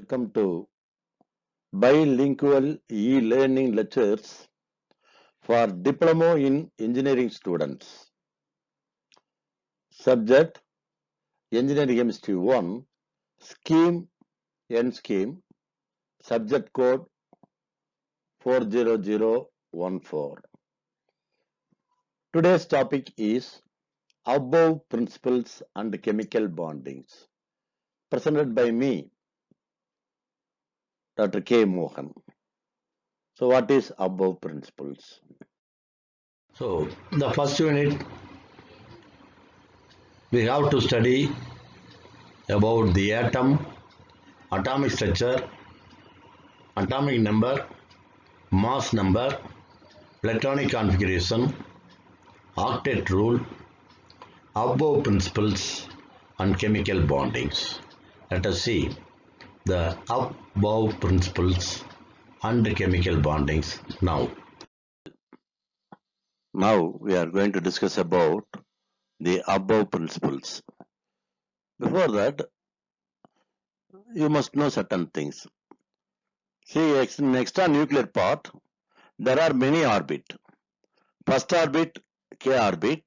welcome to bilingual e-learning lectures for Diploma in Engineering students. Subject Engineering Chemistry 1, Scheme N Scheme, Subject Code 40014. Today's topic is Above Principles and Chemical Bondings, presented by me, Dr. K. Mohan. So what is above principles? So the first unit we have to study about the atom, atomic structure, atomic number, mass number, platonic configuration, octet rule, above principles and chemical bondings. Let us see the above principles and chemical bondings now. Now we are going to discuss about the above principles. Before that, you must know certain things. See, in extranuclear part, there are many orbits. First orbit, K orbit.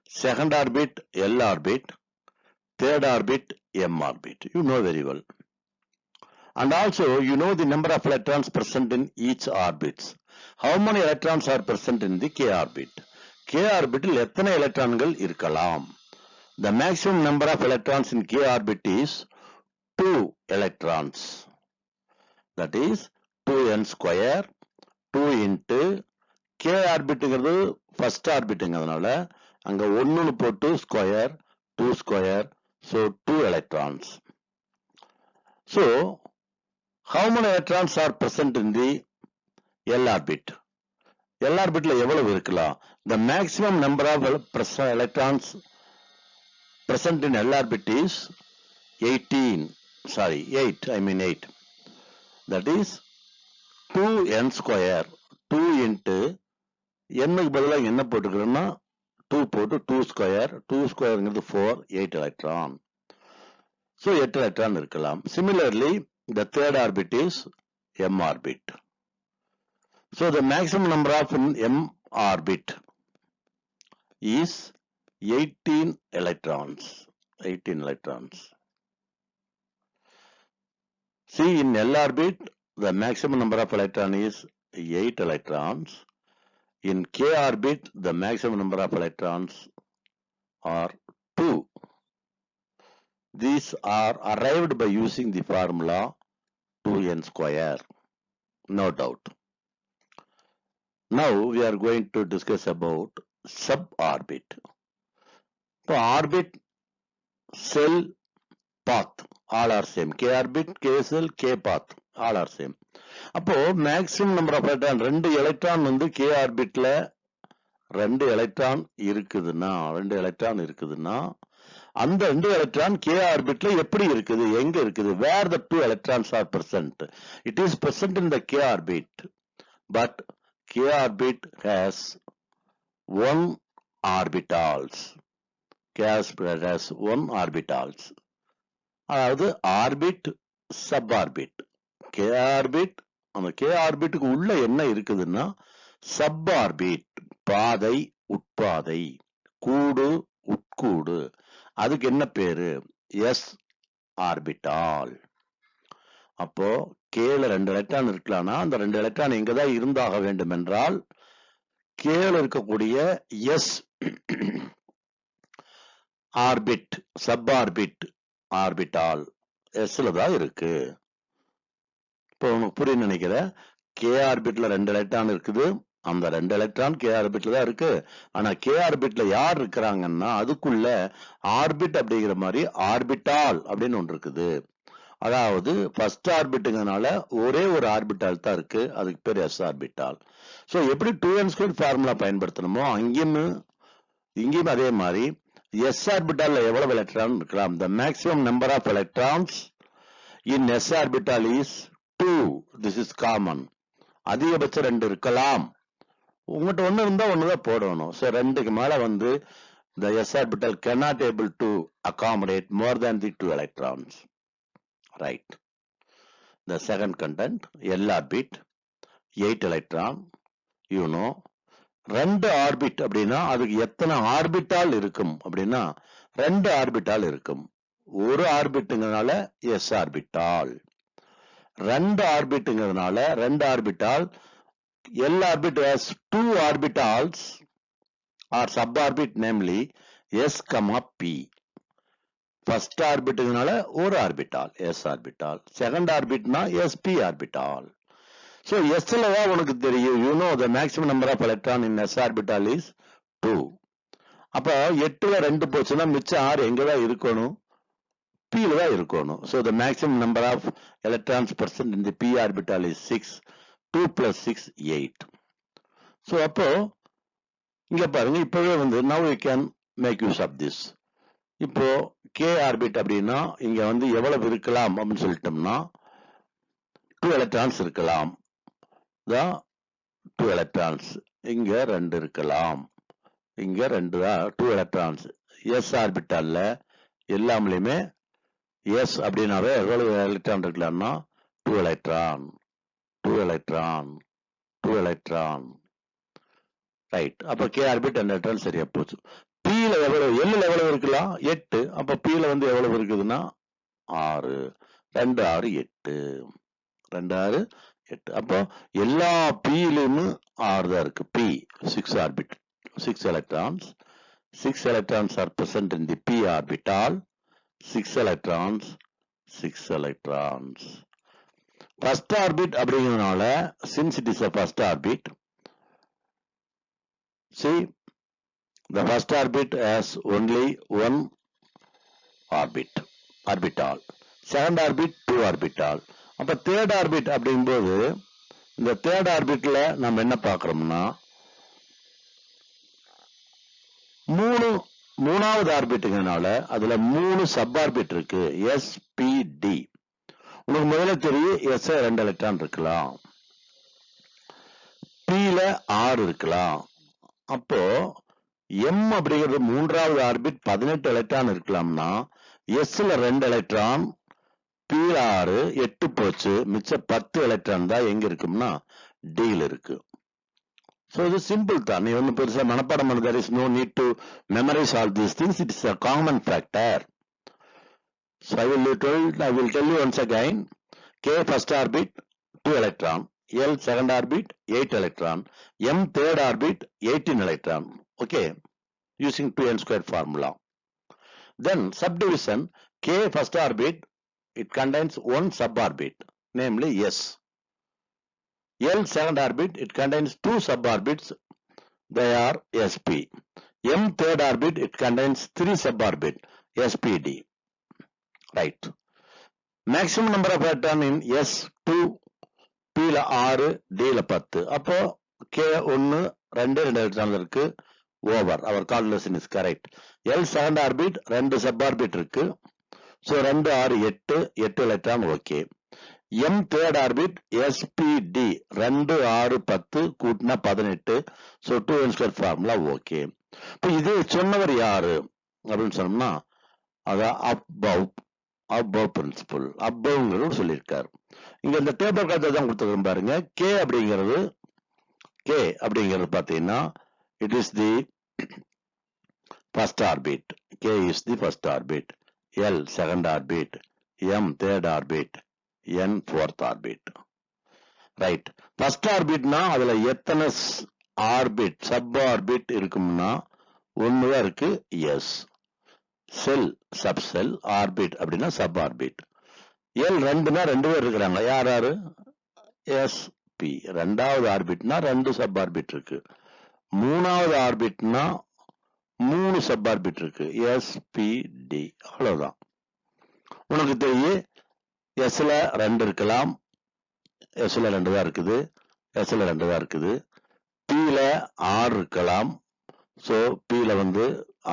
Second orbit, L orbit. Third orbit, M orbit. You know very well. And also, you know the number of electrons present in each orbit. How many electrons are present in the K orbit? K orbital எத்தனை எலக்ட்ரான்கள் இருக்கலாம்? The maximum number of electrons in K orbit is 2 electrons. That is 2n square 2 into K orbitங்கிறது first orbitங்கிறதுனால அங்க 1 போட்டு square 2 square, so 2 electrons. So how many electrons are present in the L orbit? L orbitல எவ்வளவு இருக்கலாம்? The maximum number of electrons present in L orbit is 8. That is 2n square 2 into n பதிலாக என்ன போட்டுக்கிறோம்னா 2 போட்டு 2 square 2 squareங்கிறது 4 8 electron. So 8 electron இருக்கலாம். Similarly, the third orbit is M orbit. So the maximum number of M orbit is 18 electrons. 18 electrons. See, in L orbit, the maximum number of electrons is 8 electrons. In K orbit, the maximum number of electrons are 2. These are arrived by using the formula 2n square. No doubt. Now we are going to discuss about suborbit. So orbit, cell, path, all are same. K orbit, K cell, K path, all are same. அப்போ maximum number of electron 2 electron வந்து K ஆர்பிட்ல 2 electron இருக்குதுன்னா அந்த 2 electron K ஆர்பிட்ல எப்படி இருக்குது, எங்க இருக்குது? Where the 2 electrons are present? It is present in the K orbit, but K orbit has 1 orbitals. K orbit has 1 orbitals. அதாவது ஆர்பிட் சப்ஆர்பிட். K orbit அந்த K ஆர்பிட்டுக்கு உள்ள என்ன இருக்குதுன்னா சப்ஆர்பிட், பாதை உட்பாதை, கூடு உட்கூடு. அதுக்கு என்ன பேரு? S orbital. அப்போ Kல 2 எலக்ட்ரான் இருக்கலாம்னா அந்த 2 எலக்ட்ரான் எங்கதான் இருந்தாக வேண்டும் என்றால் Kல இருக்கக்கூடிய S ஆர்பிட் சப்ஆர்பிட் ஆர்பிட்டால் Sல தான் இருக்கு. இப்போ உனக்கு புரியும் நினைக்கிறேன். K ஆர்பிட்ல 2 எலக்ட்ரான் இருக்குது. அந்த 2 எலக்ட்ரான் K ஆர்பிட்ல தான் இருக்கு. ஆனா K ஆர்பிட்ல யார் இருக்கிறாங்கன்னா அதுக்குள்ள ஆர்பிட் அப்படிங்கிற மாதிரி ஆர்பிட்டால் அப்படின்னு ஒன்று இருக்குது. அதாவது ஃபர்ஸ்ட் ஆர்பிட்டுங்கிறதுனால ஒரே ஒரு ஆர்பிட்டால் தான் இருக்கு. அதுக்கு பேர் S ஆர்பிட்டால். ஸோ எப்படி 2n ஸ்கொயர் ஃபார்முலா பயன்படுத்தணுமோ இங்கேயும் அதே மாதிரி S ஆர்பிட்டால்ல எவ்வளவு எலக்ட்ரான் இருக்கலாம்? The maximum number of electrons in S orbital is 2. This is common. அதிகபட்சம் 2 இருக்கலாம். உங்கள்கிட்ட 1 இருந்தா 1 தான் போடணும். ஸோ 2க்கு மேல வந்து the S orbital cannot able to accommodate more than the 2 electrons. Right. The second content, L orbit, 8 electron, you know. 2 orbit அப்படின்னா அதுக்கு எத்தனை ஆர்பிட்டால் இருக்கும் அப்படின்னா 2 ஆர்பிட்டால் இருக்கும். ஒரு ஆர்பிட்டுங்கிறதுனால எஸ் ஆர்பிட்டால், 2 ஆர்பிட்டுங்கிறதுனால 2 orbital. L orbit has 2 orbitals or suborbit, namely S, P. First orbitனால ஒரு ஆர்பிட்டால் S ஆர்பிட்டால், செகண்ட் ஆர்பிட்னா SP ஆர்பிட்டால். So S ல தான் உனக்கு தெரியும், you know the maximum number of electron in S orbital is 2. அப்ப 8ல 2 போச்சுன்னா மிச்சம் 6 எங்கதான் இருக்கணும்? P ல தான் இருக்கணும். So the maximum number of electrons present in the P orbital is 6. 2 plus 6, 8. So அப்போ இங்க பாருங்க, இப்பவே வந்து now we can make use of this. இப்போ K ஆர்பிட் அப்படின்னா இங்க வந்து எவ்வளவு இருக்கலாம் அப்படின்னு சொல்லிட்டோம்னா 2 எலக்ட்ரான்ஸ் இருக்கலாம். 2 எலக்ட்ரான்ஸ் இங்க 2 இருக்கலாம், இங்க 2 தான் 2 எலக்ட்ரான்ஸ். எஸ் ஆர்பிட்டால்ல எல்லாமே எஸ் அப்படின்னாவே எவ்வளவு எலக்ட்ரான் இருக்கலாம்னா 2 எலக்ட்ரான், 2 எலக்ட்ரான், 2 எலக்ட்ரான். ரைட். அப்ப கே ஆர்பிட் 2 எலக்ட்ரான் சரியா போச்சு. P ல எவ்வளவு, L ல எவ்வளவு இருக்கலாம்? 8. அப்ப P ல வந்து எவ்வளவு இருக்குதுன்னா 6. 2 6 8, 2 6 8. அப்போ எல்லா P லுமே 6 தான் இருக்கு. P 6 orbit, 6 electrons. 6 electrons are present in the P orbital. 6 electrons, 6 electrons. First orbit அப்படிங்கிறதுனால, since it is a first orbit, see the first orbit has only one orbital. Second orbit 2 orbital. அப்ப third orbit அப்படிங்கும்போது இந்த third orbitல நம்ம என்ன பார்க்கிறோம்னா மூணாவது ஆர்பிட்டுங்கனால அதுல 3 sub orbit இருக்கு, SPD. உனக்கு முதல்ல தெரியும் எஸ் 2 எலக்ட்ரான் இருக்கலாம், P ல 6 இருக்கலாம். அப்போ M அப்படிங்கிறது மூன்றாவது ஆர்பிட் 18 எலக்ட்ரான் இருக்கலாம்னா S ல 2 எலக்ட்ரான், P ல 6, 8 போச்சு, மிச்சம் 10 எலக்ட்ரான் தான் எங்க இருக்கும்னா D ல இருக்கு. So இது சிம்பிள் தான், நீ ஒன்னும் பெருசா மனப்பாடம் பண்ண, there is no need to memorize all these things. It is a common factor. So I will tell you once again. K first orbit 2 electron, L second orbit 8 electron, M third orbit 18 electron. Okay, using 2n square formula. Then subdivision, K first orbit, it contains one suborbit, namely S. L second orbit, it contains 2 suborbits, they are SP. M third orbit, it contains 3 suborbits, SPD. Right. Maximum number of electron in S2, P ல 6, D ல 10. அப்போ K1 2 electron இருக்கு, over. Our calculation is correct. L second orbit 2 suborbit இருக்கு. So 2 6 8, 8 electron okay. M third orbit SPD 2 6 10 கூட்டினா 18. So 2n square formula okay. இப்போ இது சொன்னவர் யாரு அப்படின்னு சொன்னோம்னா அதான் above principle, above சொல்லியிருக்காரு. இங்க இந்த டேபிள் கார்டு தான் கொடுத்துருக்கோம் பாருங்க. K அப்படிங்கிறது பாத்தீங்கன்னா it is the first orbit. K is the first orbit. L second orbit, M third orbit, N fourth orbit. Right. First orbitனா அதுல எத்தனை ஆர்பிட் சப் ஆர்பிட் இருக்கும்னா ஒண்ணுதான் இருக்கு, S. செல் சப் செல், ஆர்பிட் அப்படின்னா சப் ஆர்பிட். எல் 2னா 2 பேர் இருக்கிறாங்க, யாரு? SP. ரெண்டாவது ஆர்பிட்னா 2 சப் ஆர்பிட் இருக்கு. மூணாவது ஆர்பிட்னா 3 சப் ஆர்பிட் இருக்கு, SPD. அவ்வளவுதான். உனக்கு தெரியும் S ல 2 இருக்கலாம், S ல 2 தான் இருக்குது, S ல 2 தான் இருக்குது. P ல 6 இருக்கலாம், சோ P ல வந்து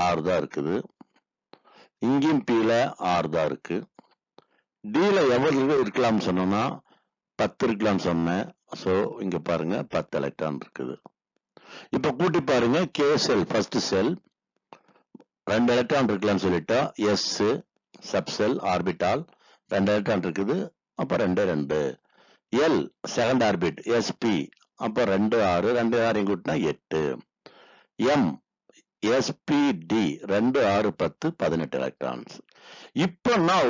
6 தான் இருக்குது. இங்கேயும் P ல 6 தான் இருக்கு. D ல எவ்வளவு இருக்கலாம் சொன்னோம்னா 10 இருக்கலாம் சொன்னேன். சோ இங்க பாருங்க 10 எலக்ட்ரான் இருக்குது. இப்ப கூட்டி பாருங்க, K செல் ஃபர்ஸ்ட் செல் 2 எலக்ட்ரான் இருக்கலாம்னு சொல்லிட்டா, S சப் செல் ஆர்பிட்டால், 2 எலக்ட்ரான் இருக்குது, அப்ப 2 2. எல் செகண்ட் ஆர்பிட் sp, அப்ப 2 6, 2 6 கூட்டினா 8. M spd 2 6 10 18 electrons. இப்போ now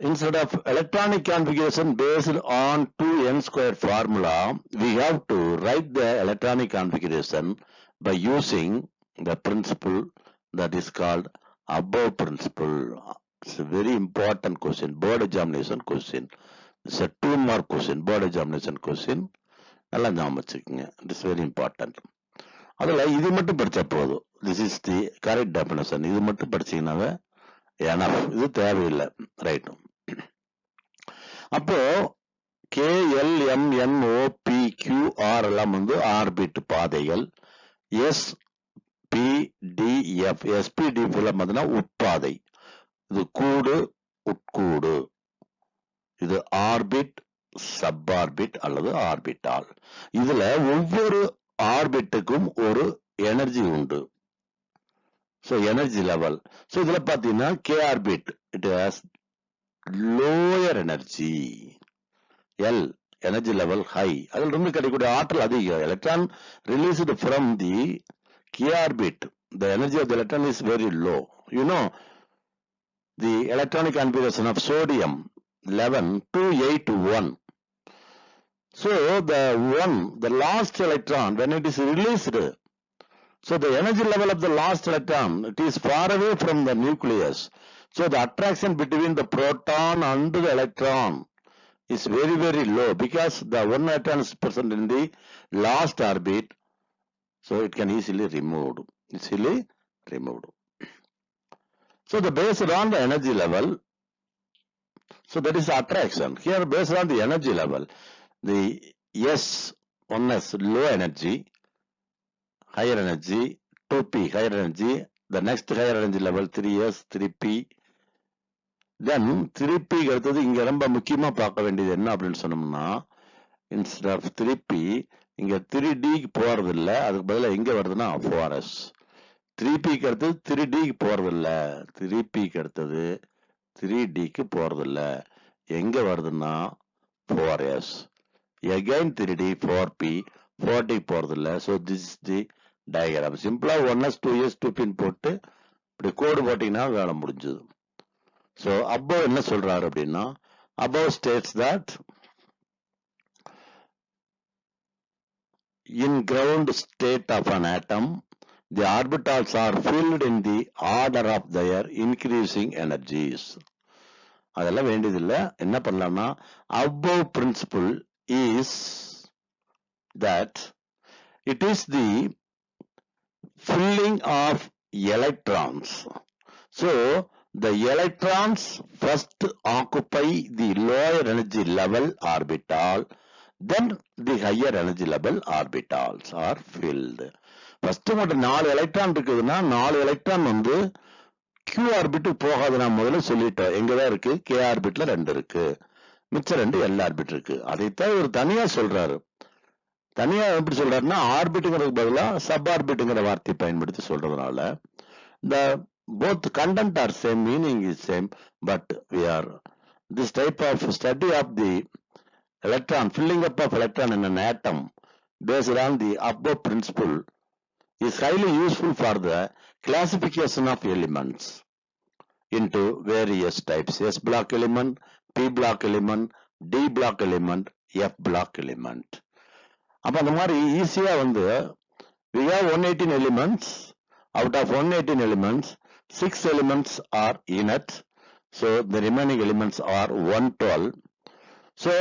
instead of electronic configuration based on 2n square formula, we have to write the electronic configuration by using the principle that is called above principle. It's a very important question, board examination question. It's a 2 mark question, board examination question. நல்லா ஞாபகம் வச்சுக்கோங்க. It is very important. அதில் இது மட்டும் படிச்சா போதும். This is the correct definition. இது மட்டும் படிச்சீங்கன்னாவே enough. இது தேவையில்லை. ரைட். அப்போ KLMNOPQR எல்லாம் வந்து ஆர்பிட் பாதைகள். SPDF SPDF எல்லாம் பார்த்தீங்கன்னா உட்பாதை. இது கூடு உட்கூடு. இது ஆர்பிட், சப் ஆர்பிட் அல்லது ஆர்பிட்டால். இதுல ஒவ்வொரு ஆர்பிட்டுக்கும் ஒரு எனர்ஜி உண்டு. So energy level. ஸோ இதுல பாத்தீங்கன்னா K orbit it has lower energy. L energy level high. அதில் இருந்து கிடைக்கக்கூடிய ஆற்றல் அதிகம். Electron released from the K orbit, the energy of the electron is very low. You know the electronic configuration of sodium 11-2-8-1. So the last electron, when it is released, so the energy level of the last electron, it is far away from the nucleus. So the attraction between the proton and the electron is very, very low because the one electron is present in the last orbit. So it can easily removed. So the based on the energy level, so that is attraction. Here based on the energy level, the S1s low energy, higher energy, 2p higher energy, the next higher energy level 3s 3p. Then 3p அடுத்தது இங்க ரொம்ப முக்கியமா பார்க்க வேண்டியது என்ன அப்படின்னு சொன்னோம்னா, instead of 3p இங்க 3d க்கு போறது இல்ல, அதுக்கு பதிலா எங்க வருதுன்னா 4s. 3p க்கு அடுத்தது 3d க்கு போறது இல்ல, 3p க்கு அடுத்தது 3d க்கு போறது இல்ல, எங்க வருதுன்னா 4s. Again 3d 4p, 4d போறது இல்ல. So this is the diagram. சிம்பிளா 1s 2s 2p போட்டு இப்படி கோடு போட்டீங்கன்னா வேலை முடிஞ்சது. So above என்ன சொல்றாரு அப்படின்னா, above states that in ground state of an atom, the orbitals are filled in the order of their increasing energies. அதெல்லாம் வேண்டியதில்லை. என்ன பண்ணலாம்னா, above principle is that it is the filling of electrons. So the electrons first occupy the lower energy level orbital, then the higher energy level orbitals are filled. First மட்டும் 4 electron இருக்குதுன்னா 4 electron வந்து Q orbit போகாது. நான் முதல்ல சொல்லிட்டேன். எங்கதான் இருக்கு? K ஆர்பிட்ல 2 இருக்கு, மிச்சம் 2 L ஆர்பிட் இருக்கு. அதைத்தான் ஒரு தனியா சொல்றாரு. தனியா எப்படி சொல்றாருன்னா, ஆர்பிட்டுங்கிறதுக்கு பதிலா சப் ஆர்பிட்டுங்கிற வார்த்தையை பயன்படுத்தி சொல்றதுனால the both content are same, meaning is same, but we are this type of study of the electron, filling up of electron in an atom based on the above principle is highly useful for the classification of elements into various types: S block element, P block element, D block element, F block element. அப்ப அந்த மாதிரி ஈஸியா வந்து we have 118 elements. Out of 118 elements, 6 elements are inert. So the remaining elements are 112. So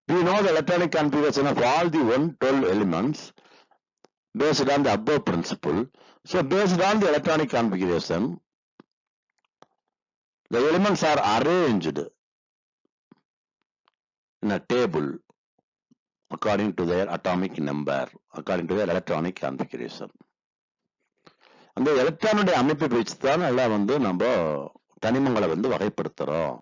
we know the electronic configuration of all the 112 elements based on the above principle. So based on the electronic configuration, the elements are arranged in a table according to their atomic number, according to their electronic configuration. அந்த எலக்ட்ரானுடைய அமைப்பை வச்சுதான் எல்லாம் வந்து நம்ம தனிமங்களை வந்து வகைப்படுத்துறோம்.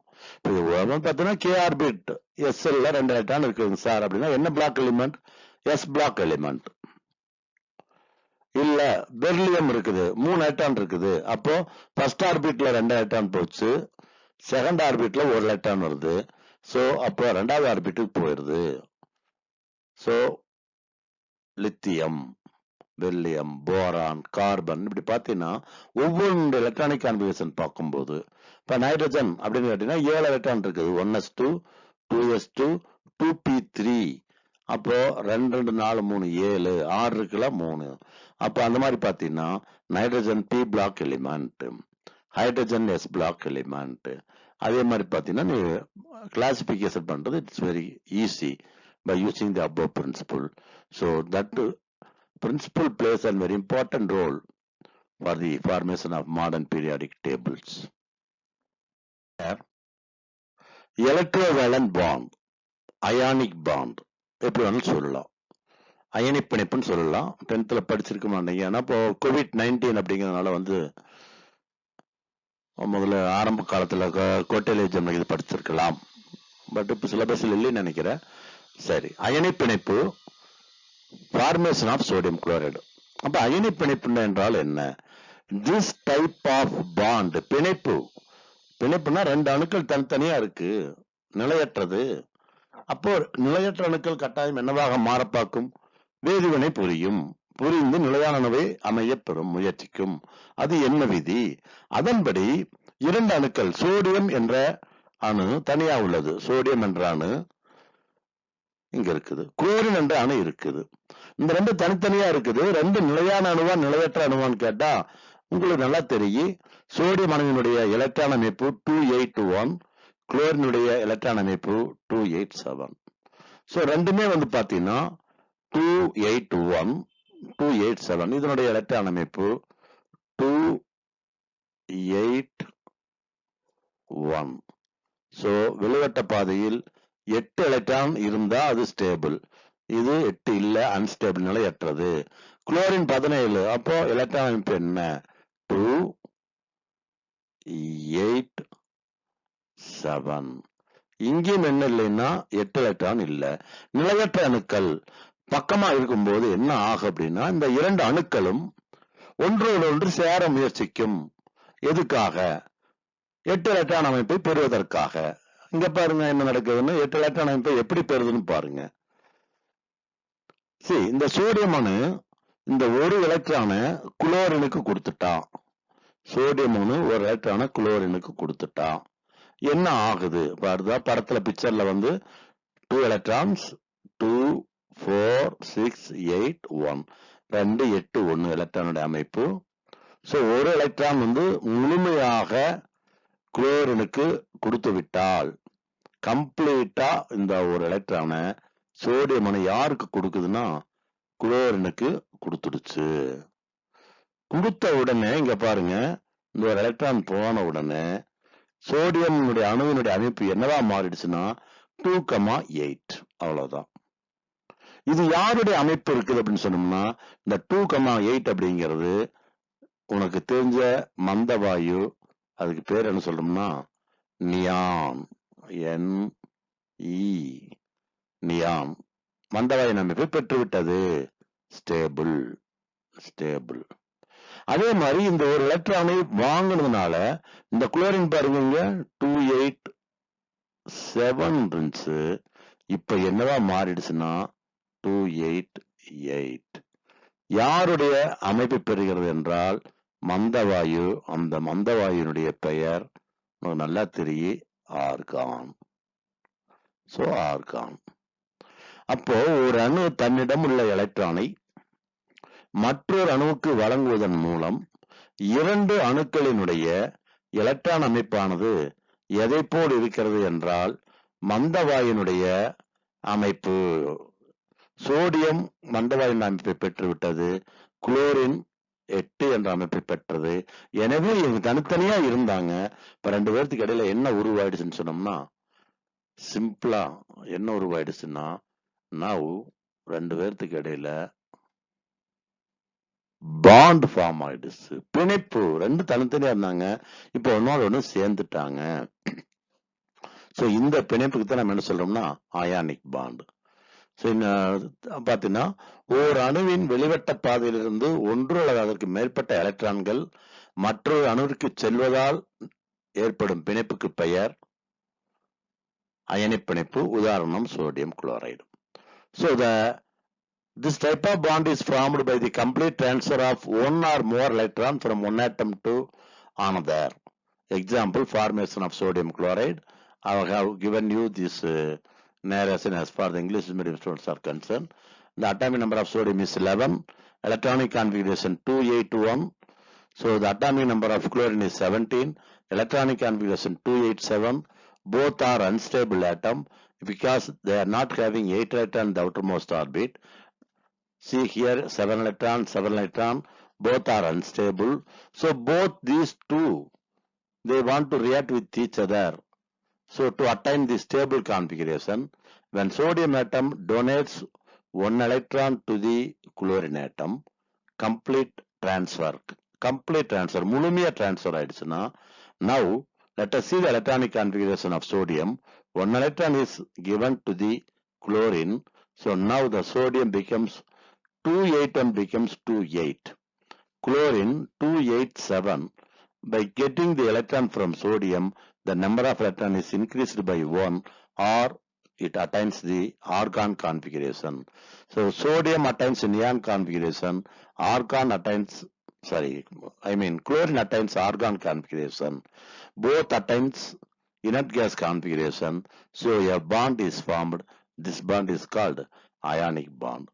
பார்த்தீங்கன்னா K orbit எஸ்எல்ல 2 எலக்ட்ரான் இருக்குங்க சார் அப்படின்னா என்ன block element? S block element. இல்ல பெர்லியம் இருக்குது, 3 எலக்ட்ரான் இருக்குது. அப்போ ஃபர்ஸ்ட் ஆர்பிட்ல 2 எலக்ட்ரான் போச்சு, செகண்ட் ஆர்பிட்ல 1 எலக்ட்ரான் வருது. சோ அப்போ ரெண்டாவது ஆர்பிட்டுக்கு போயிருது. So lithium, beryllium, boron, carbon இப்படி பாத்தீங்கன்னா ஒவ்வொரு எலக்ட்ரானிக் கான்ஃபிகரேஷன் பார்க்கும்போது, இப்ப நைட்ரஜன் அப்படின்னு கேட்டீங்கன்னா 7 எலக்ட்ரான் இருக்குது, 1s2, 2s2, 2p3. அப்போ 2 2 4 3 7, 6 இருக்குல்ல 3. அப்போ அந்த மாதிரி பாத்தீங்கன்னா nitrogen P block element, hydrogen S block element. அதே மாதிரி பாத்தீங்கன்னா நீ கிளாசிபிகேஷன் பண்றது it's very easy by using the above principle. So that principle plays a very important role for the formation of modern periodic tables. Electrovalent bond, ionic bond எப்படி வேணாலும் சொல்லலாம், அயனிப் பிணைப்புன்னு சொல்லலாம். 10th படிச்சிருக்க மாட்டீங்க. ஏன்னா இப்போ COVID-19 அப்படிங்கிறதுனால வந்து முதல்ல ஆரம்ப காலத்துல கோட்டையில இது படிச்சிருக்கலாம், பட் இப்போ சிலபஸில் இல்லைன்னு நினைக்கிறேன். சரி, அயனிப் பிணைப்பு, ஃபார்மேஷன் ஆஃப் சோடியம் குளோரைடு. அப்ப அயனிப் பிணைப்பு என்றால் என்ன? திஸ் டைப் ஆஃப் பாண்ட், பிணைப்புனா 2 அணுக்கள் தனித்தனியா இருக்கு, நிலையற்றது. அப்போ நிலையற்ற அணுக்கள் கட்டாயம் என்னவாக மாறப்பாக்கும்? வேதிவினை புரிந்து நிலையானவை அமைய பெறும் முயற்சிக்கும். அது என்ன விதி? அதன்படி 2 அணுக்கள், சோடியம் என்ற அணு தனியா உள்ளது, சோடியம் என்ற அணு இங்க இருக்குது, குளோரின் என்ற அணு இருக்குது. இந்த 2 தனித்தனியா இருக்குது. 2 நிலையான அணுவா நிலையற்ற அணுவான்னு கேட்டா உங்களுக்கு நல்லா தெரியும். சோடியம் அணுவினுடைய எலக்ட்ரான் அமைப்பு 281, குளோரினுடைய எலக்ட்ரான் அமைப்பு 287. சோ ரெண்டுமே வந்து பாத்தீங்கன்னா 281, 287. இதனுடைய எலக்ட்ரான் அமைப்பு 281. சோ வெளிவட்ட பாதையில் 8 எலக்ட்ரான் இருந்தா அது ஸ்டேபிள், இது 8 இல்ல, அன்ஸ்டேபிள், நிலையற்றது. குளோரின் 17, அப்போ எலக்ட்ரான் அமைப்பு என்ன? 287. இங்கேயும் என்ன இல்லைன்னா 8 எலக்ட்ரான் இல்ல. நிலையற்ற அணுக்கள் பக்கமா இருக்கும்போது என்ன ஆகும் அப்படின்னா, இந்த 2 அணுக்களும் ஒன்றோடு ஒன்று சேர முயற்சிக்கும். எதுக்காக? 8 எலக்ட்ரான் அமைப்பை பெறுவதற்காக. இங்க பாருங்க என்ன நடக்குதுன்னு, 8 எலக்ட்ரான் அமைப்பை எப்படி பெறுதுன்னு பாருங்க. சரி, இந்த சோடியம் அணு இந்த ஒரு எலக்ட்ரானை குளோரினுக்கு கொடுத்துட்டான். சோடியம் அணு ஒரு எலக்ட்ரானை குளோரினுக்கு கொடுத்துட்டான். என்ன ஆகுது பாருதா, படத்துல பிக்சர்ல வந்து 2 எலக்ட்ரான்ஸ், 2 4 6 8 1, 2 8 1 எலக்ட்ரானுடைய அமைப்பு. சோ ஒரு எலக்ட்ரான் வந்து முழுமையாக குளோரினுக்கு கொடுத்து விட்டால், கம்ப்ளீட்டா இந்த ஒரு எலக்ட்ரானை சோடியம் அணு யாருக்கு கொடுக்குதுன்னா குளோரினுக்கு கொடுத்துடுச்சு. கொடுத்த உடனே இங்க பாருங்க, இந்த ஒரு எலக்ட்ரான் போன உடனே சோடியம் அணுவினுடைய அமைப்பு என்னவா மாறிடுச்சுன்னா 2,8. அவ்வளவுதான். இது யாருடைய அமைப்பு இருக்குது அப்படின்னு சொன்னோம்னா, இந்த 2,8 அப்படிங்கிறது உனக்கு தெரிஞ்ச மந்தவாயு, அதுக்கு பேர் என்ன சொல்றோம்னா நியான், NE, நியான். மந்தவாயின் அமைப்பை பெற்றுவிட்டது, ஸ்டேபிள். அதே மாதிரி இந்த ஒரு எலக்ட்ரானை வாங்கினதுனால இந்த குளோரின் பாருங்க 287 இருந்துச்சு, இப்ப என்னவா மாறிடுச்சுன்னா 288. யாருடைய அமைப்பை பெறுகிறது என்றால் மந்தவாயு. அந்த மந்தவாயுனுடைய பெயர் நல்லா தெரியும், ஆர்கான். So argon. அப்போ ஒரு அணு தன்னிடம் உள்ள எலக்ட்ரானை மற்றொரு அணுவுக்கு வழங்குவதன் மூலம் 2 அணுக்களினுடைய எலக்ட்ரான் அமைப்பானது எதை போல் இருக்கிறது என்றால் மந்தவாயினுடைய அமைப்பு. சோடியம் மந்தவாயின் அமைப்பை பெற்றுவிட்டது, குளோரின் 8 என்ற அமைப்பை பெற்றது. எனவே இவங்க தனித்தனியா இருந்தாங்க. இப்ப 2 பேர்த்துக்கு இடையில என்ன உருவாயிடுச்சுன்னு சொன்னோம்னா, சிம்பிளா என்ன உருவாயிடுச்சுன்னா, now 2 பேர்த்துக்கு இடையில பாண்ட் ஃபார்ம் ஆயிடுச்சு, பிணைப்பு. 2 தனித்தனியா இருந்தாங்க, இப்ப ஒன்னோட ஒண்ணு சேர்ந்துட்டாங்க. சோ இந்த பிணைப்புக்கு தான் நம்ம என்ன சொல்றோம்னா அயானிக் பாண்ட். ஸோ பார்த்தீங்கன்னா ஓர் அணுவின் வெளிவட்ட பாதையிலிருந்து ஒன்று அல்லது அதற்கு மேற்பட்ட எலக்ட்ரான்கள் மற்றொரு அணுவிற்கு செல்வதால் ஏற்படும் பிணைப்புக்கு பெயர் அயனி பிணைப்பு. உதாரணம் sodium chloride. So this type of bond is formed by the complete transfer of one or more electron from one atom to another. Example, formation of sodium chloride. I have given you this narration as far as the English medium students are concerned. The atomic number of sodium is 11, electronic configuration 281. So the atomic number of chlorine is 17, electronic configuration 287. Both are unstable atom because they are not having 8 electrons in the outermost orbit. See here, 7 electron, both are unstable. So both these two, they want to react with each other. So to attain the stable configuration, when sodium atom donates one electron to the chlorine atom, complete transfer, முழுமையா transfer ஆயிடுச்சுன்னா, now let us see the electronic configuration of sodium. One electron is given to the chlorine. So now the sodium becomes 281 becomes 28. Chlorine 287. By getting the electron from sodium, the number of electrons is increased by 1 or it attains the argon configuration. So sodium attains neon configuration, chlorine attains argon configuration. Both attains inert gas configuration. So a bond is formed. This bond is called ionic bond.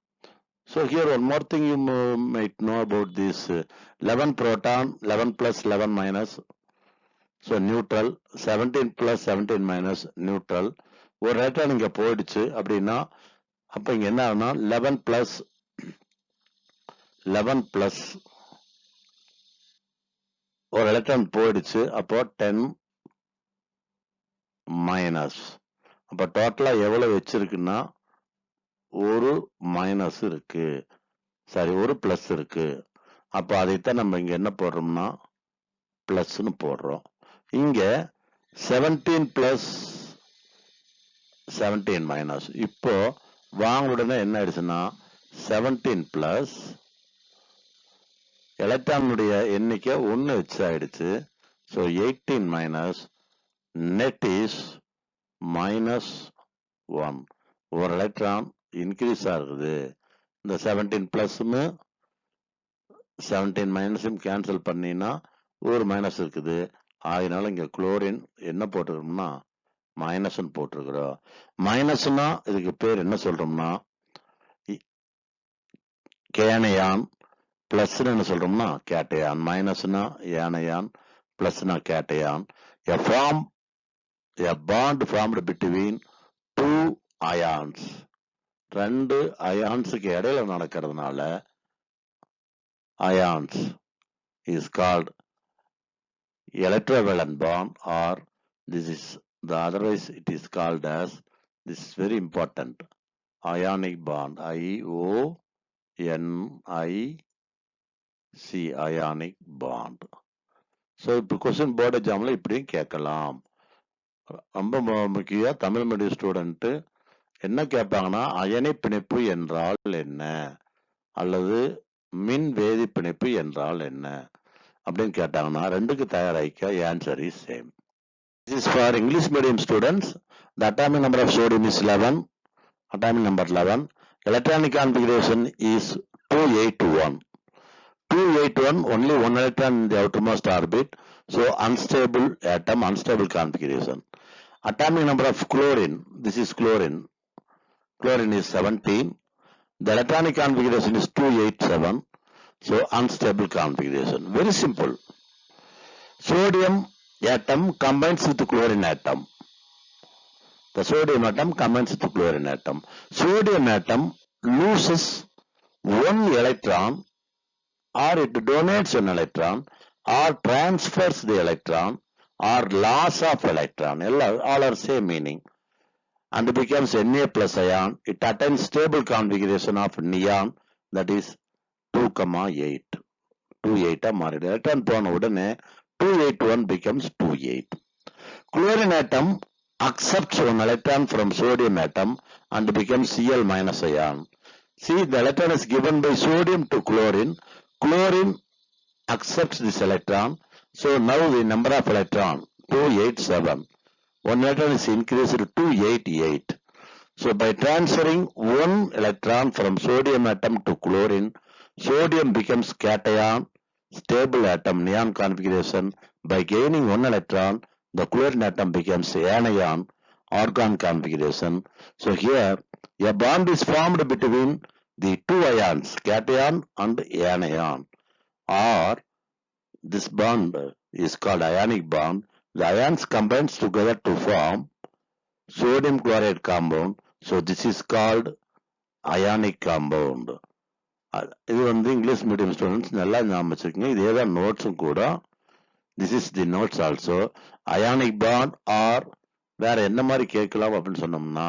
So here one more thing you might know about this 11 proton, 11 plus 11 minus, so neutral, 17 plus 17 minus neutral. ஒரு electron இங்க போயிடுச்சு அப்படின்னா அப்ப இங்க என்ன ஆகுனா 11 plus ஒரு electron போயிடுச்சு, அப்போ 10 மைனஸ். அப்ப டோட்டலா எவ்வளவு வச்சிருக்குன்னா ஒரு மைனஸ் இருக்கு, ஒரு பிளஸ் இருக்கு. அப்ப அதைத்தான் நம்ம இங்க என்ன போடுறோம்னா பிளஸ்ன்னு போடுறோம். இங்க 17 பிளஸ் 17 மைனஸ். இப்போ வாங்க உடனே என்ன ஆயிடுச்சுன்னா 17 பிளஸ் எலக்ட்ரானுடைய எண்ணிக்கை 1 வச்சு ஆயிடுச்சு. So 18 minus net is -1. ஒரு எலக்ட்ரான் இன்க்ரீஸ் ஆகுது. இந்த 17 பிளஸும் 17 மைனஸும் கேன்சல் பண்ணினா ஒரு மைனஸ் இருக்குது. அதனால இங்க குளோரின் என்ன போட்டுக்கிறோம்னா மைனஸ் போட்டிருக்கிறோம். மைனஸ்னா இதுக்கு பேர் என்ன சொல்றோம்னா கேனயான், பிளஸ் என்ன சொல்றோம்னா கேட்டயான். மைனஸ்னா ஏனயான், பிளஸ்னா cation. A bond formed between two ions, ரெண்டு அயான்ஸுக்கு இடையில நடக்கிறதுனால ions is called electrovalent bond, or this is the otherwise it is called as, this is very important, ionic bond. IONIC, ionic bond. So இப்போ question board எக்ஸாம்ல இப்படியும் கேட்கலாம். ரொம்ப முக்கியம், Tamil medium student என்ன கேட்பாங்கன்னா அயனி பிணைப்பு என்றால் என்ன அல்லது மின் வேதி பிணைப்பு என்றால் என்ன அப்படின்னு கேட்டாங்கன்னா ரெண்டுக்கு தயாராக answer is same. This is for English medium students. The atomic number of sodium is 11. Atomic number 11. Electronic configuration is 281. 281, only one electron in the outermost orbit. So unstable atom, unstable configuration. Atomic number of chlorine, this is chlorine. Chlorine is 17. The electronic configuration is 287. So unstable configuration. Very simple. Sodium atom combines with the chlorine atom. The sodium atom combines with the chlorine atom. Sodium atom loses one electron, or it donates an electron, or transfers the electron, or loss of electron. All are same meaning. And it becomes Na plus ion. It attains stable configuration of neon, that is 2,8. 28 மாறிடு. Electron போன உடனே 281 becomes 28. Chlorine atom accepts one electron from sodium atom and becomes Cl minus ion. See, the electron is given by sodium to chlorine. Chlorine accepts this electron. So now the number of electron 287. One electron is increased to 288. So by transferring one electron from sodium atom to chlorine, sodium becomes cation, stable atom, neon configuration. By gaining one electron, the chlorine atom becomes anion, argon configuration. So here, a bond is formed between the two ions, cation and anion, or this bond is called ionic bond. The ions combines together to form sodium chloride compound. So this is called ionic compound. இது வந்து English medium students நல்லா ஞாபகம் வச்சுக்கோங்க. இதே தான் நோட்ஸும் கூட. This is the notes also. Ionic bond are வேற என்ன மாதிரி கேட்கலாம் அப்படின்னு சொன்னோம்னா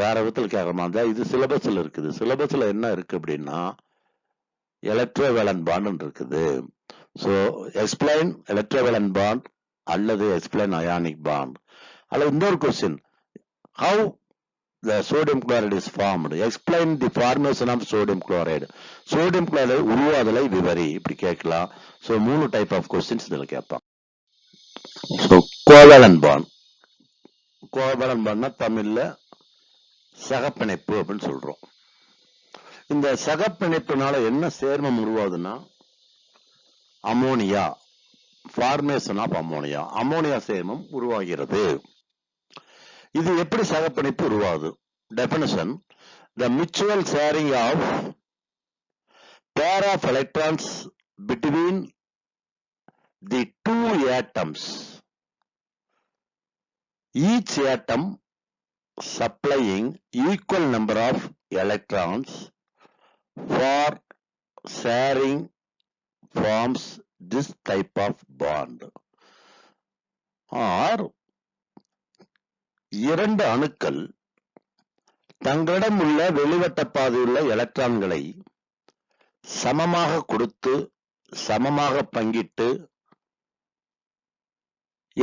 வேற விதத்தில் கேட்கலாம். அதான் இது சிலபஸ்ல இருக்குது. சிலபஸ்ல என்ன இருக்கு அப்படின்னா எலக்ட்ரோவேலன்ட் பாண்ட் இருக்குது. ஸோ எக்ஸ்பிளைன் எலக்ட்ரோவேலன்ட் பாண்ட் அல்லது எக்ஸ்பிளைன் அயானிக் பாண்ட். அல்லது இன்னொரு question, how the sodium chloride is formed. Explain the formation of sodium chloride. Sodium chloride உருவாதலை விவரி. இப்படி கேட்கலாம். ஸோ 3 டைப் ஆஃப் கொஸ்டின்ஸ் இதில் கேட்பான். So கோவேலன்ட் bond. கோவேலன்ட் பாண்ட்னா தமிழ்ல சகப்பிணைப்பு அப்படின்னு சொல்றோம். இந்த சகப்பிணைப்புனால என்ன சேர்மம் உருவாகுதுன்னா ammonia, formation of ammonia, ammonia சேர்மம் உருவாகிறது. இது எப்படி சகப்பிணைப்பு உருவாகுது? Definition: the mutual sharing of pair of electrons between the two atoms, each atom supplying equal number of electrons for sharing forms this type of bond. Or இரண்டு அணுக்கள் தங்களிடம் உள்ள வெளிவட்ட பாதையுள்ள எலக்ட்ரான்களை சமமாக கொடுத்து சமமாக பங்கிட்டு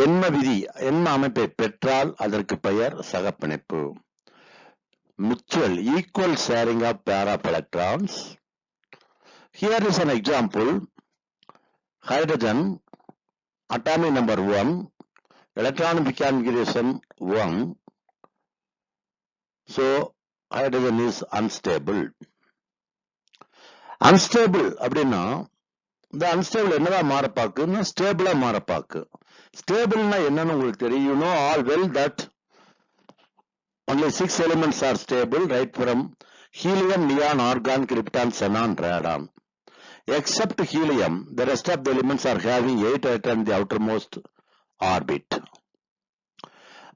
எண்ம விதி, எண்ம அமைப்பை பெற்றால் அதற்கு பெயர் சகப்பிணைப்பு. mutual equal sharing of pair of electrons. Here is an example. Hydrogen, atomic number 1, electronic configuration 1. So hydrogen is unstable. Unstable அப்படின்னா இந்த அன்ஸ்டேபிள் என்னவா மாறப்பாக்குன்னா ஸ்டேபிளா மாறப்பாக்கு. ஸ்டேபிள்னா என்னன்னு உங்களுக்கு தெரியும். You know all well that only 6 elements are stable, right from helium, neon, argon, krypton, xenon, radon. Except helium, the rest of the elements are having 8 electrons in the outermost orbit.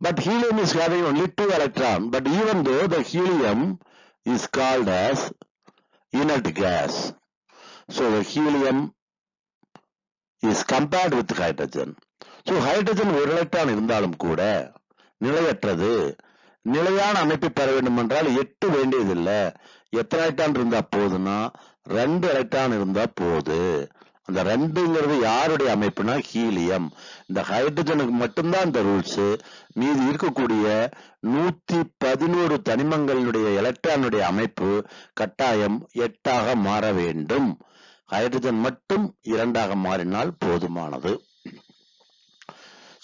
But helium is having only 2 electrons. But even though the helium is called as inert gas, so the helium is compared with hydrogen. So hydrogen ஒரு electron இருந்தாலும் கூட நிலையற்றது. நிலையான அமைப்பை பெற வேண்டும் என்றால் 8 வேண்டியதில்லை. எத்தனை எலக்ட்ரான் இருந்தா போதுன்னா 2 எலக்ட்ரான் இருந்தா போது. அந்த 2ங்கிறது யாருடைய அமைப்புனா ஹீலியம். இந்த ஹைட்ரஜனுக்கு மட்டும்தான் இந்த ரூல்ஸ். மீதி இருக்கக்கூடிய 111 தனிமங்களுடைய எலக்ட்ரானுடைய அமைப்பு கட்டாயம் 8ஆக மாற வேண்டும். ஹைட்ரஜன் மட்டும் 2ஆக மாறினால் போதுமானது.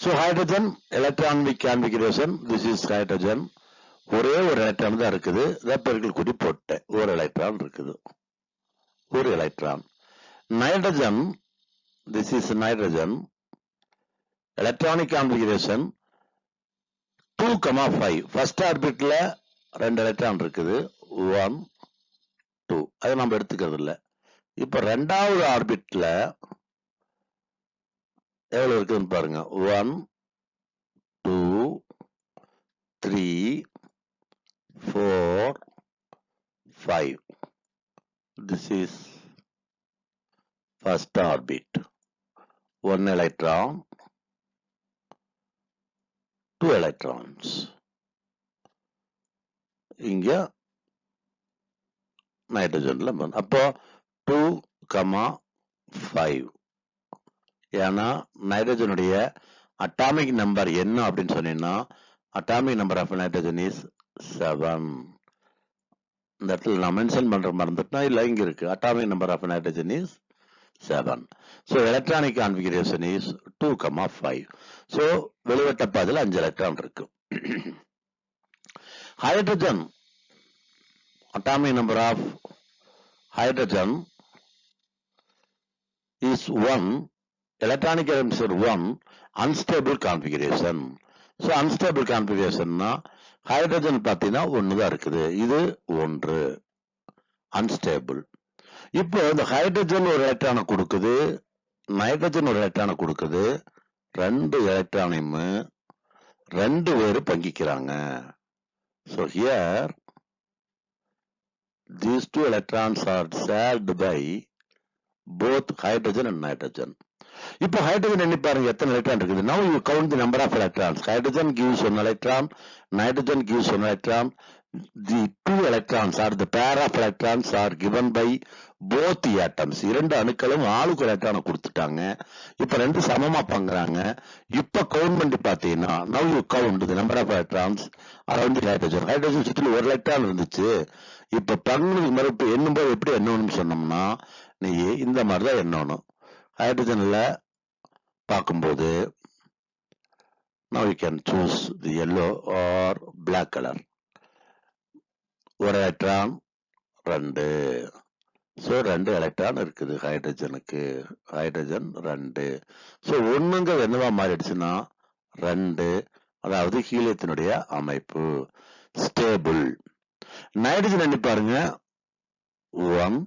So hydrogen electronic configuration, this is hydrogen. ஒரே ஒரு எலக்ட்ரான் தான் இருக்குது. பெருக்கல் குறி போட்ட ஒரு எலக்ட்ரான் இருக்குது. ஒரு electron. Nitrogen, this is nitrogen. Electronic configuration 2,5. First orbitல 2 electron இருக்குது. 1, 2. அதை நம்ம எடுத்துக்கிறது இல்லை. இப்ப 2வது ஆர்பிட்ல எவ்வளவு இருக்குன்னு பாருங்க. 1, 2, 3, 4, 5. This is first orbit. 1 electron, 2 electrons. இங்க நைட்ரஜன்ல அப்போ 2,5. ஏன்னா நைட்ரஜனுடைய அட்டாமிக் நம்பர் என்ன அப்படின்னு சொன்னீங்கன்னா atomic number of nitrogen is 7. இந்த இடத்துல நான் மென்ஷன் பண்ற மறந்துட்டா இல்ல இங்க இருக்கு. Atomic number of nitrogen is 7. So electronic configuration is 2,5. So வெளிவட்ட பாதையில் 5 எலக்ட்ரான் இருக்கு. Hydrogen atomic number of hydrogen is 1. Electronic configuration 1. Unstable configuration. So unstable configuration hydrogen பார்த்தீங்கன்னா 1 தான் இருக்குது. இது 1 unstable. இப்போ இந்த ஹைட்ரஜன் ஒரு எலக்ட்ரானை கொடுக்குது, நைட்ரஜன் ஒரு எலக்ட்ரானை கொடுக்குது. 2 எலக்ட்ரானையும் 2 பேர் பங்கிக்கிறாங்க. So here these 2 electrons are shared by both hydrogen and nitrogen. இப்போ ஹைட்ரஜன் எண்ணி பாருங்க எத்தனை எலக்ட்ரான் இருக்குது. Now you count the number of electrons. Hydrogen gives 1 electron, nitrogen gives 1 electron. The 2 electrons or the pair of electrons are given by both the atoms. 2 அணுக்களும் ஆளுக்கு எலக்ட்ரானை கொடுத்துட்டாங்க. இப்ப 2 சமமா பங்குறாங்க. இப்ப கவுண்ட் பண்ணி பார்த்தீங்கன்னா now you count the number of electrons around the hydrogen. Hydrogen சுற்றி 1 எலக்ட்ரான் இருந்துச்சு. இப்ப பங்குறதுக்கு மறுப்பு எண்ணும்போது எப்படி எண்ணணும்னு சொன்னோம்னா நீ இந்த மாதிரிதான் எண்ணணும். ஹைட்ரஜன்ல பார்க்கும்போது now you can choose the yellow or black color. 1 electron 2. So 2 electron இருக்குது ஹைட்ரஜனுக்கு. ஹைட்ரஜன் 2. ஸோ ஒண்ணுங்க என்னவா மாறிடுச்சுன்னா 2, அதாவது ஹீலியத்தினுடைய அமைப்பு ஸ்டேபிள். நைட்ரஜன் எண்ணி பாருங்க 1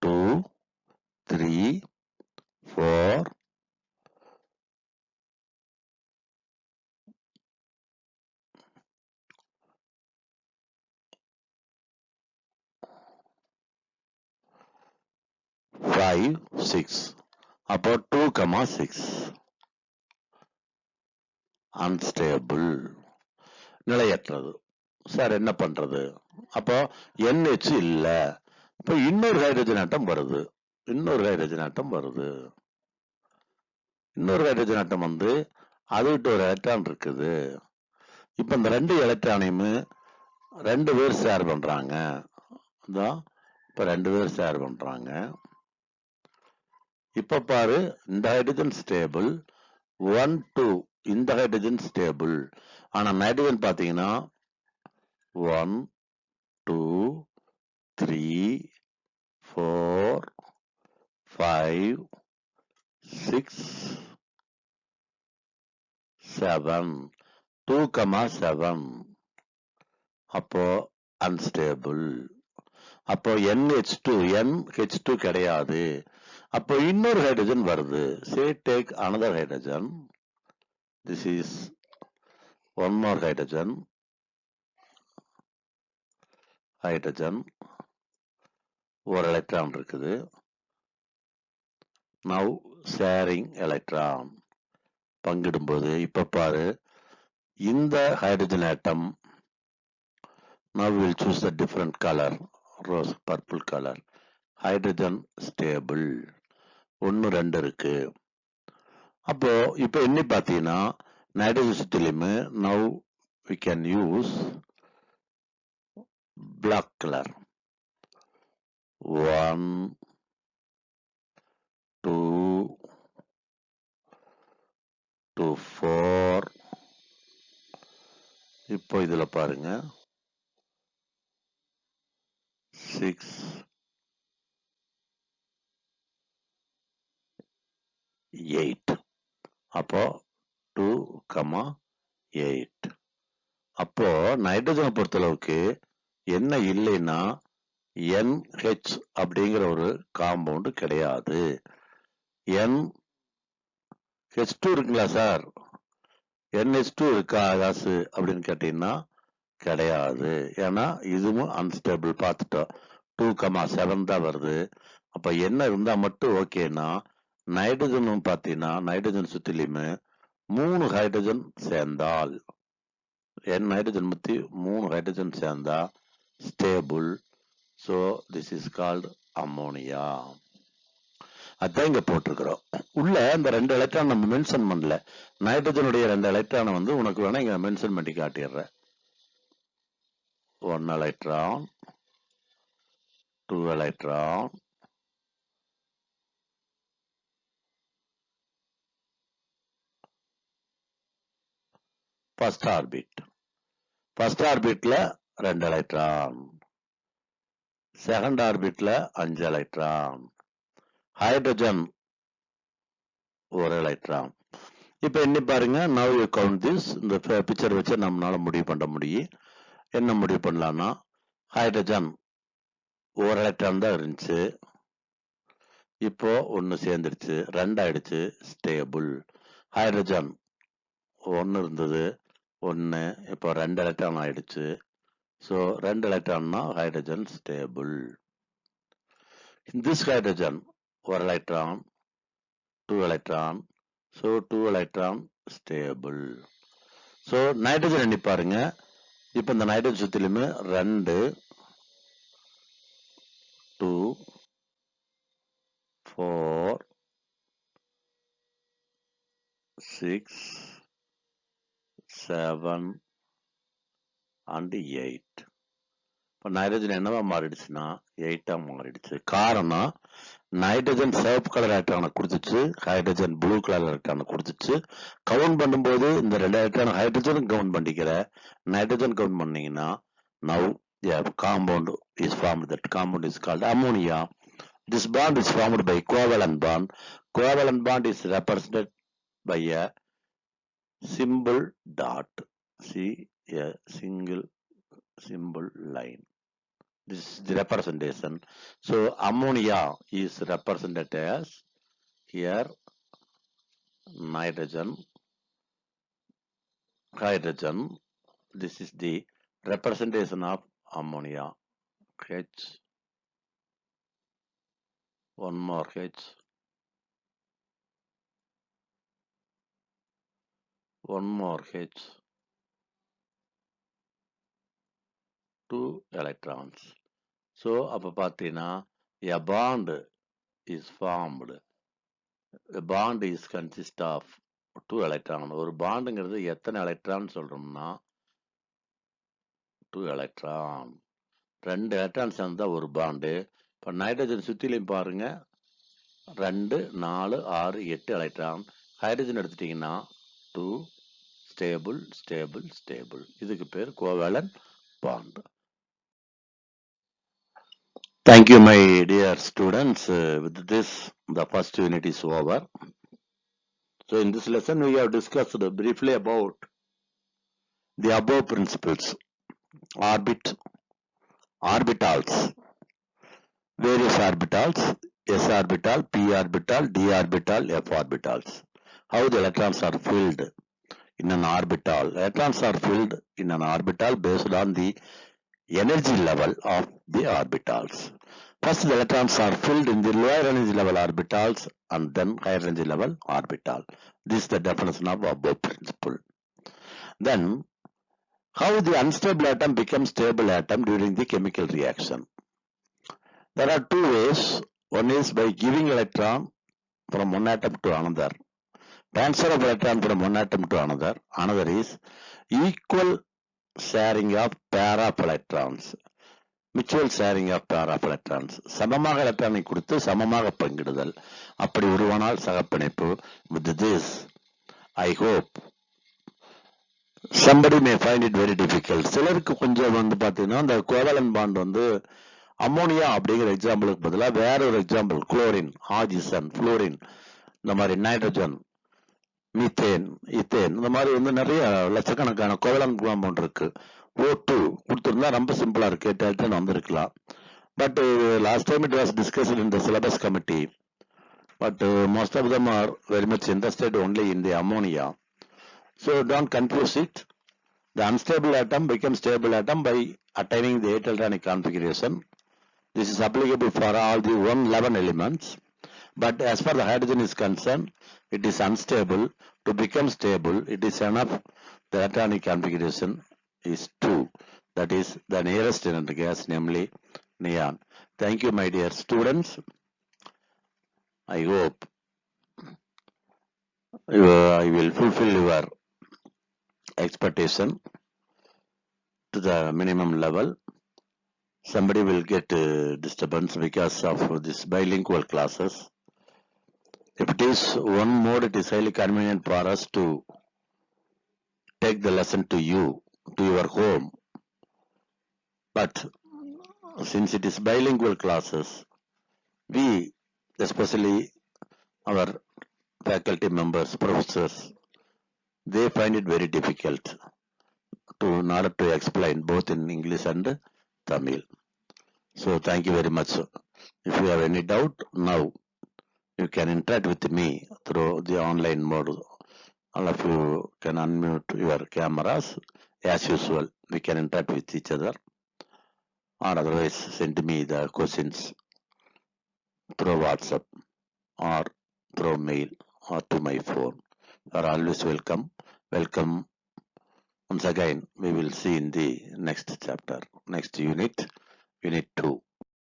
2 3 4 5 6. அப்போ 2,6 அன்ஸ்டேபிள், நிலையற்றது. சார் என்ன பண்றது? அப்போ NH இல்ல. இப்போ இன்னொரு ஹைட்ரஜன் ஆட்டம் வருது. இன்னொரு ஹைட்ரஜன் ஆட்டம் வந்து அதுகிட்ட ஒரு எலக்ட்ரான் இருக்குது. இப்ப இந்த 2 எலக்ட்ரானையும் 2 பேர் ஷேர் பண்றாங்க. இப்ப 2 பேர் ஷேர் பண்றாங்க. இப்ப பாரு இந்த ஹைட்ரஜன் ஸ்டேபிள் 1 2. இந்த ஹைட்ரஜன் ஸ்டேபிள். ஆனா நைட்ரஜன் பாத்தீங்கன்னா 1 2 3 4 5 6 7. 2,7. அப்போ அன்ஸ்டேபிள். அப்போ NH2 கிடையாது. அப்போ இன்னொரு ஹைட்ரஜன் வருது. Say take another hydrogen. This is one more hydrogen. ஒரு எலக்ட்ரான் இருக்குது. Now sharing electron. பங்கிடும்போது இப்ப பாரு இந்த hydrogen atom now we will choose the different color, rose purple color. hydrogen stable 1 2 இருக்கு. அப்போ இப்ப எண்ணி பார்த்தீங்கன்னா nitrogen சுத்திலுமே now we can use black color. 1 2 2 4. இப்போ இதுல பாருங்க 6 8. அப்போ 2,8. அப்போ நைட்ரஜனை பொறுத்தளவுக்கு என்ன இல்லைன்னா NH அப்படிங்கிற ஒரு காம்பவுண்ட் கிடையாது. NH2 இருக்குங்களா சார்? NH2 இருக்கா காசு அப்படின்னு கேட்டீங்கன்னா கிடையாது. ஏன்னா இதுவும் அன்ஸ்டேபிள் பார்த்துட்டோம். 2,7 தான் வருது. அப்ப என்ன இருந்தா மட்டும் ஓகேனா நைட்ரஜனும் பார்த்தீங்கன்னா நைட்ரஜன் சுத்திலுமே 3 ஹைட்ரஜன் சேர்ந்தால் நைட்ரஜன் பத்தி 3 ஹைட்ரஜன் சேர்ந்தா stable. So this is called ammonia. அதான் இங்க போட்டிருக்கிறோம். உள்ள இந்த 2 எலக்ட்ரான் நம்ம மென்ஷன் பண்ணல. நைட்ரஜனுடைய 2 எலக்ட்ரானை வந்து உனக்கு வேணா இங்க மென்ஷன் பண்ணி காட்டிடுறேன். 1 electron, 2 electron, first orbit. First orbitல 2 electron, second orbitல 5 electron, hydrogen 1 electron. இப்ப எண்ணி பாருங்க. now you count this. இந்த பிக்சர் வச்சு நம்மளால முடிவு பண்ண முடியும். என்ன முடிவு பண்ணலாம்னா, ஹைட்ரஜன் 1 எலக்ட்ரான் தான் இருந்துச்சு, இப்போ 1 சேர்ந்துருச்சு, 2 ஆயிடுச்சு, ஸ்டேபிள். ஹைட்ரஜன் 1 இருந்தது, 1 இப்போ 2 எலக்ட்ரான் ஆயிடுச்சு. ஸோ 2 எலக்ட்ரான்னா hydrogen stable. This hydrogen 1 electron, 2 electron, so 2 electron stable. So nitrogen எண்ணி பாருங்க. இப்போ இந்த நைட்ரஜன் சுத்திலுமே 2, 2, 4, 6, 7 and 8. இப்போ நைட்ரஜன் என்னவா மாறிடுச்சுன்னா 8ஆ மாறிடுச்சு. காரணம், நைட்ரஜன் சிவப்பு கலர் எலக்ட்ரானை கொடுத்துச்சு, ஹைட்ரஜன் ப்ளூ கலர் எலக்ட்ரானை கொடுத்துச்சு. கவுண்ட் பண்ணும்போது இந்த 2 எலக்ட்ரான் ஹைட்ரஜன் கவுண்ட் பண்ணிக்கிற, நைட்ரஜன் கவுண்ட் பண்ணீங்கன்னா now a compound is formed. That compound is called ammonia. This bond is formed by covalent bond. Covalent bond is represented by a symbol dot. See a single symbol line. This is the representation. So ammonia is represented as here nitrogen, hydrogen. This is the representation of ammonia. H, one more H, one more H, 2 electrons. So அப்ப பார்த்தீங்கன்னா a bond is formed. A bond is consist of 2 electron. ஒரு பாண்டுங்கிறது எத்தனை electron சொல்றோம்னா 2 electron. 2 electron சேர்ந்தா ஒரு bond. இப்போ nitrogen சுத்திலையும் பாருங்க, 2, 4, 6, 8 electron. Hydrogen எடுத்துட்டீங்கன்னா 2, ஸ்டேபிள், ஸ்டேபிள், ஸ்டேபிள். இதுக்கு பேர் கோவேலன்ட் bond. Thank you, my dear students. With this, the first unit is over. So in this lesson, we have discussed briefly about the above principles: orbitals, various orbitals, s orbital, p orbital, d orbital, f orbitals. How the electrons are filled in an orbital. Electrons are filled in an orbital based on the energy level of the orbitals. First, the electrons are filled in the lower energy level orbitals and then higher energy level orbital. This is the definition of above principle. Then, how the unstable atom becomes stable atom during the chemical reaction. There are 2 ways. One is by giving electron from one atom to another. Transfer of electron from one atom to another. Another is equal sharing of pair of electrons. Mutual sharing of pair of electrons. சமமாக எலக்ட்ரானை கொடுத்து சமமாக பங்கிடுதல். அப்படி உருவானால் சகப்பிணைப்பு. With this, I hope somebody may find it very difficult. சிலருக்கு கொஞ்சம் பார்த்தீங்கன்னா இந்த கோவலன் பாண்ட் அம்மோனியா அப்படிங்கிற எக்ஸாம்பிளுக்கு பதிலாக வேற ஒரு எக்ஸாம்பிள், குளோரின், ஆக்சிஜன், புளோரின், இந்த மாதிரி நைட்ரஜன், மீத்தேன், ஈத்தேன், இந்த மாதிரி நிறைய லட்சக்கணக்கான கோவலன் காம்பவுண்ட் இருக்கு. O2 கொடுத்திருந்தா ரொம்ப சிம்பிளா இருக்கு, டெல்டன் வந்திருக்கலாம். But last time it was discussed in the syllabus committee. But most of them are very much interested only in the ammonia. So don't confuse it. The unstable atom becomes stable atom by attaining the 8 electronic configuration. This is applicable for all the 111 elements. But as far the hydrogen is concerned, it is unstable. To become stable, it is enough the electronic configuration is 2. That is the nearest energy gas, namely neon. Thank you, my dear students. I hope I will fulfill your expectation to the minimum level. Somebody will get disturbance because of this bilingual classes. If it is one mode, it is highly convenient for us to take the lesson to you, to your home. But since it is bilingual classes, we, especially our faculty members, professors, they find it very difficult in order to explain both in English and Tamil. So thank you very much. If you have any doubt, now you can interact with me through the online mode. All of you can unmute your cameras as usual. We can interact with each other, or otherwise send me the questions through WhatsApp or through mail or to my phone. You are always welcome. Welcome once again. We will see in the next chapter, next unit, unit 2.